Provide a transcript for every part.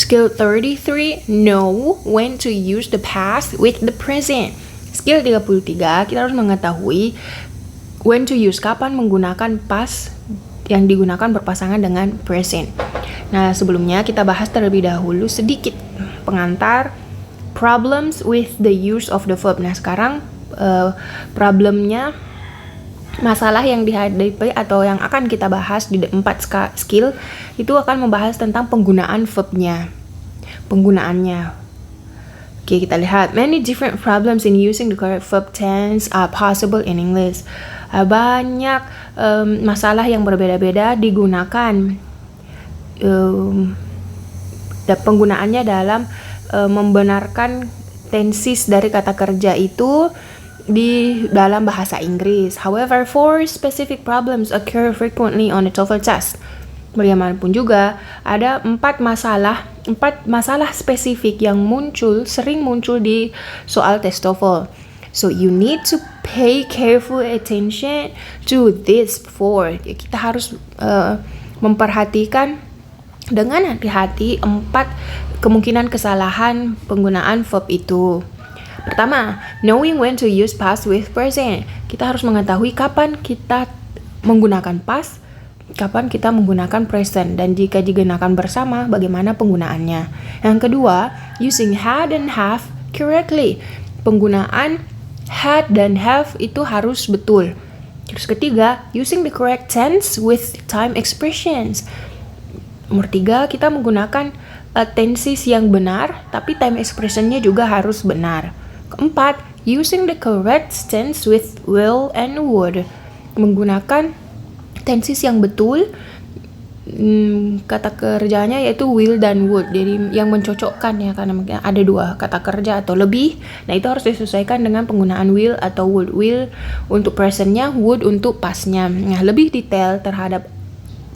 Skill 33, know when to use the past with the present. Skill 33, kita harus mengetahui when to use, kapan menggunakan past yang digunakan berpasangan dengan present. Nah, sebelumnya kita bahas terlebih dahulu sedikit pengantar problems with the use of the verb. Nah, sekarang problemnya, masalah yang dihadapi atau yang akan kita bahas di 4 skill itu akan membahas tentang penggunaan verbnya, penggunaannya. Oke, kita lihat. Many different problems in using the correct verb tense are possible in English. Banyak masalah yang berbeda-beda digunakan dan penggunaannya dalam membenarkan tenses dari kata kerja itu di dalam bahasa Inggris. However, 4 specific problems occur frequently on the TOEFL test. Bagaimanapun juga, ada 4 masalah spesifik yang sering muncul di soal tes TOEFL. So you need to pay careful attention to this 4. Kita harus memperhatikan dengan hati-hati 4 kemungkinan kesalahan penggunaan verb itu. Pertama, knowing when to use past with present. Kita harus mengetahui kapan kita menggunakan past, kapan kita menggunakan present, dan jika digunakan bersama, bagaimana penggunaannya. Yang kedua, using had and have correctly. Penggunaan had dan have itu harus betul. Terus ketiga, using the correct tense with time expressions. Nomor 3, kita menggunakan tenses yang benar, tapi time expressionnya juga harus benar. Keempat, using the correct tense with will and would. Menggunakan tenses yang betul, kata kerjanya yaitu will dan would. Jadi yang mencocokkan ya, karena ada 2 kata kerja atau lebih. Nah, itu harus disesuaikan dengan penggunaan will atau would. Will untuk presentnya, would untuk pastnya. Nah, lebih detail terhadap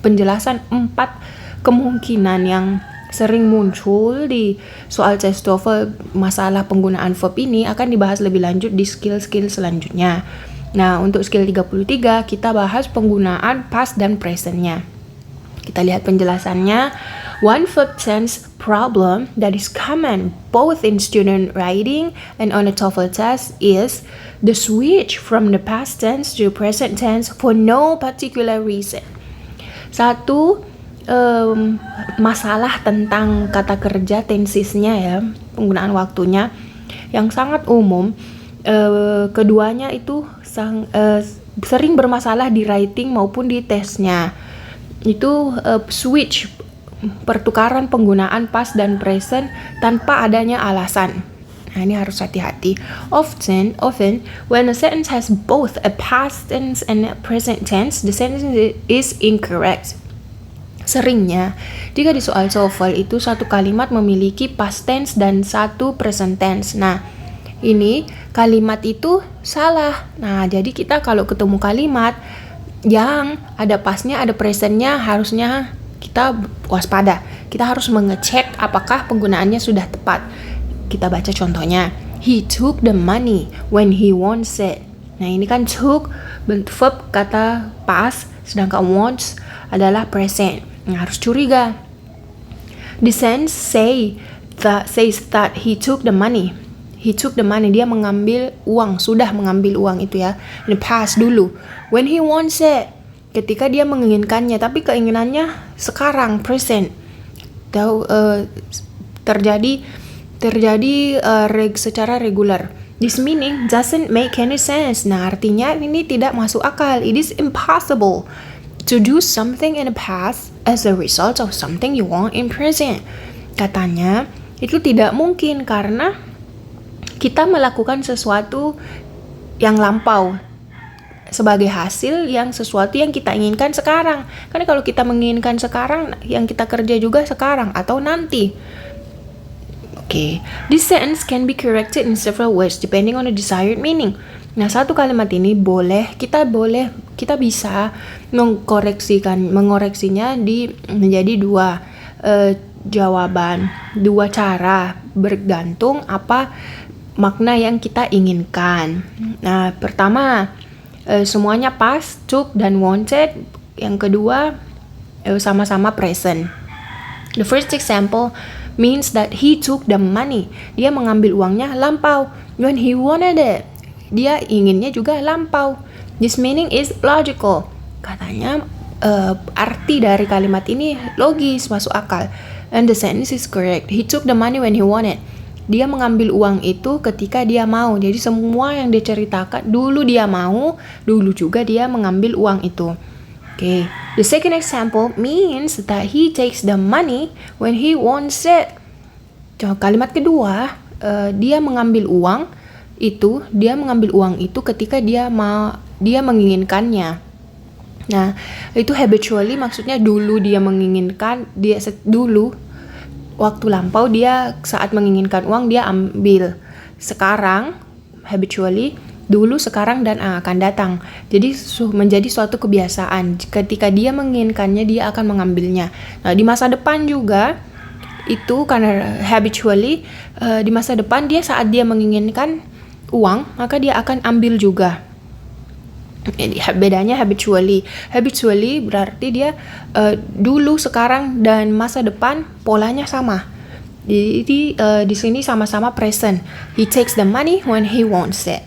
penjelasan 4 kemungkinan yang sering muncul di soal tes TOEFL masalah penggunaan verb ini akan dibahas lebih lanjut di skill-skill selanjutnya. Nah, untuk skill 33 kita bahas penggunaan past dan presentnya. Kita lihat penjelasannya. One verb tense problem that is common both in student writing and on a TOEFL test is the switch from the past tense to present tense for no particular reason. Satu masalah tentang kata kerja tensesnya ya, penggunaan waktunya yang sangat umum. Keduanya itu sering bermasalah di writing maupun di tesnya. Itu switch, pertukaran penggunaan past dan present tanpa adanya alasan. Nah, ini harus hati-hati. Often when a sentence has both a past tense and a present tense, the sentence is incorrect. Seringnya, jika di soal TOEFL itu satu kalimat memiliki past tense dan satu present tense. Nah, ini kalimat itu salah. Nah, jadi kita kalau ketemu kalimat yang ada pastnya, ada presentnya, harusnya kita waspada. Kita harus mengecek apakah penggunaannya sudah tepat. Kita baca contohnya. He took the money when he wants it. Nah, ini kan took bentuk verb kata past, sedangkan wants adalah present. Nah, harus curiga. The sentence says that he took the money. He took the money, dia mengambil uang, sudah mengambil uang itu ya. In the past dulu. When he wants it, ketika dia menginginkannya, tapi keinginannya sekarang, present. Terjadi secara regular. This meaning doesn't make any sense. Nah, artinya ini tidak masuk akal. It is impossible to do something in the past as a result of something you want in present. Katanya, itu tidak mungkin karena kita melakukan sesuatu yang lampau sebagai hasil yang sesuatu yang kita inginkan sekarang. Karena kalau kita menginginkan sekarang, yang kita kerja juga sekarang atau nanti. Okay. This sentence can be corrected in several ways depending on the desired meaning. Nah, satu kalimat ini kita bisa mengoreksinya menjadi 2 jawaban, 2 cara, bergantung apa makna yang kita inginkan. Nah, pertama, semuanya past, took, dan wanted. Yang kedua, sama-sama present. The first example, means that he took the money. Dia mengambil uangnya lampau. When he wanted it. Dia inginnya juga lampau. This meaning is logical. Katanya arti dari kalimat ini logis, masuk akal. And the sentence is correct. He took the money when he wanted. Dia mengambil uang itu ketika dia mau. Jadi semua yang diceritakan, dulu dia mau, dulu juga dia mengambil uang itu. Okay. The second example means that he takes the money when he wants it. Kalimat kedua, dia mengambil uang itu ketika dia menginginkannya. Nah, itu habitually maksudnya dulu dia menginginkan, dulu waktu lampau dia saat menginginkan uang dia ambil. Sekarang habitually dulu, sekarang, dan akan datang. Jadi menjadi suatu kebiasaan. Ketika dia menginginkannya dia akan mengambilnya. Nah, di masa depan juga itu karena habitually di masa depan dia saat dia menginginkan uang maka dia akan ambil juga. Bedanya habitually berarti dia dulu, sekarang, dan masa depan polanya sama. Jadi di sini sama-sama present. He takes the money when he wants it.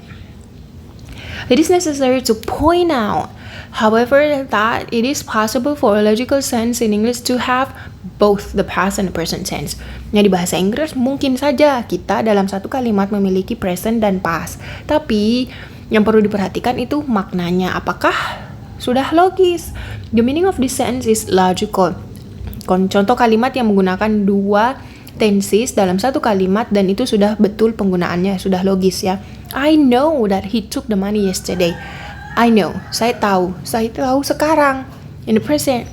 It is necessary to point out, however, that it is possible for a logical sense in English to have both the past and the present tense. Nah, di bahasa Inggris mungkin saja kita dalam satu kalimat memiliki present dan past. Tapi yang perlu diperhatikan itu maknanya. Apakah sudah logis? The meaning of this sentence is logical. Contoh kalimat yang menggunakan dua tenses dalam satu kalimat dan itu sudah betul penggunaannya, sudah logis ya. I know that he took the money yesterday. I know, saya tahu sekarang. In the present,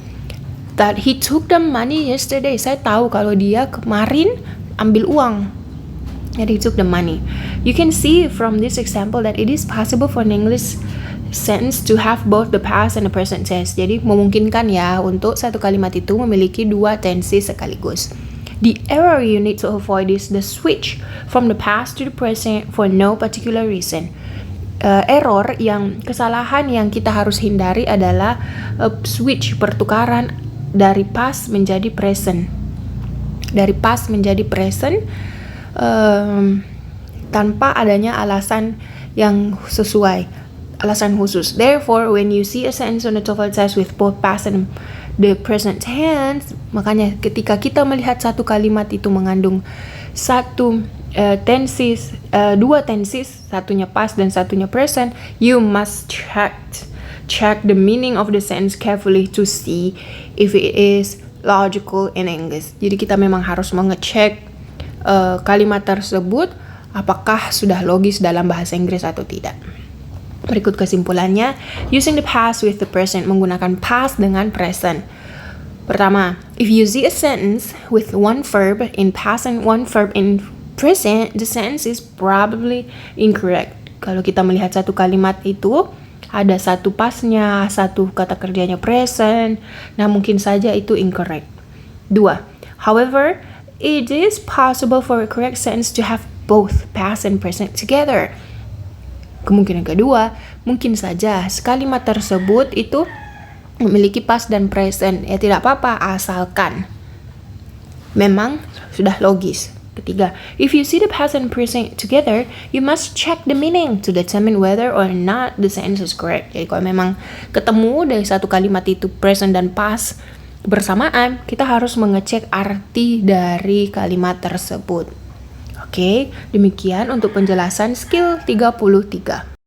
that he took the money yesterday. Saya tahu kalau dia kemarin ambil uang. That he took the money. You can see from this example that it is possible for an English sentence to have both the past and the present tense. Jadi memungkinkan ya untuk satu kalimat itu memiliki dua tenses sekaligus. The error you need to avoid is the switch from the past to the present for no particular reason. Kesalahan yang kita harus hindari adalah switch, pertukaran dari past menjadi present. Dari past menjadi present tanpa adanya alasan yang sesuai, alasan khusus. Therefore, when you see a sentence on the TOEFL test with both past and the present tense, makanya ketika kita melihat satu kalimat itu mengandung dua tenses, satunya past dan satunya present, you must check the meaning of the sentence carefully to see if it is logical in English. Jadi kita memang harus mengecek kalimat tersebut apakah sudah logis dalam bahasa Inggris atau tidak. Berikut kesimpulannya, using the past with the present, menggunakan past dengan present. Pertama, if you see a sentence with one verb in past and one verb in present, the sentence is probably incorrect. Kalau kita melihat satu kalimat itu ada satu pastnya, satu kata kerjanya present, nah mungkin saja itu incorrect. 2. However, it is possible for a correct sentence to have both past and present together. Kemungkinan kedua, mungkin saja kalimat tersebut itu memiliki past dan present. Ya tidak apa-apa, asalkan memang sudah logis. Ketiga, if you see the past and present together, you must check the meaning to determine whether or not the sentence is correct. Jadi kalau memang ketemu dari satu kalimat itu present dan past bersamaan, kita harus mengecek arti dari kalimat tersebut. Oke, demikian untuk penjelasan skill 33.